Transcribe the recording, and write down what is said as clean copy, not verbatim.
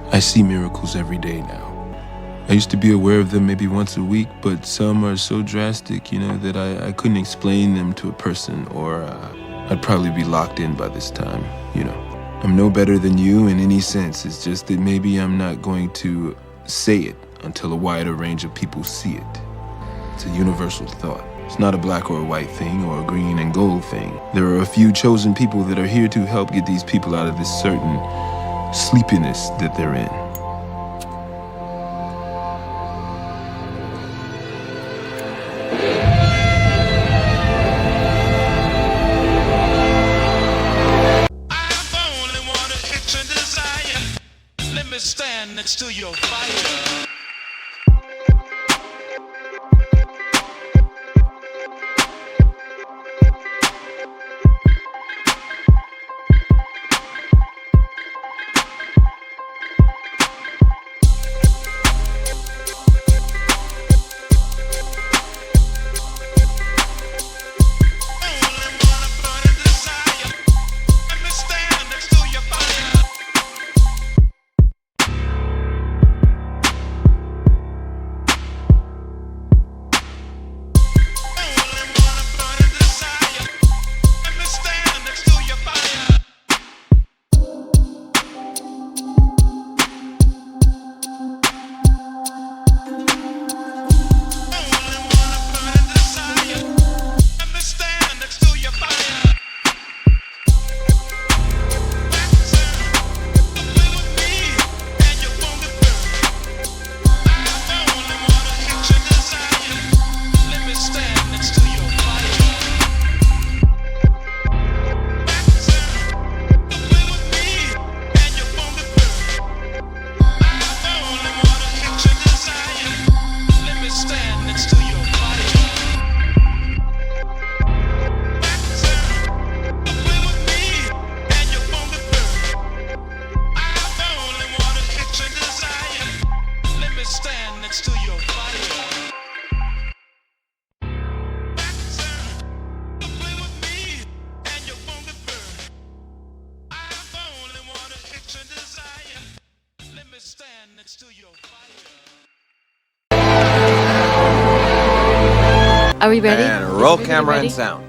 I see miracles every day now. I used to be aware of them maybe once a week, but some are so drastic, that I couldn't explain them to a person, or I'd probably be locked in by this time, I'm no better than you in any sense. It's just that maybe I'm not going to say it until a wider range of people see it. It's a universal thought. It's not a black or a white thing or a green and gold thing. There are a few chosen people that are here to help get these people out of this certain sleepiness that they're in. Stand next to your fire. Are we ready? And roll camera and sound.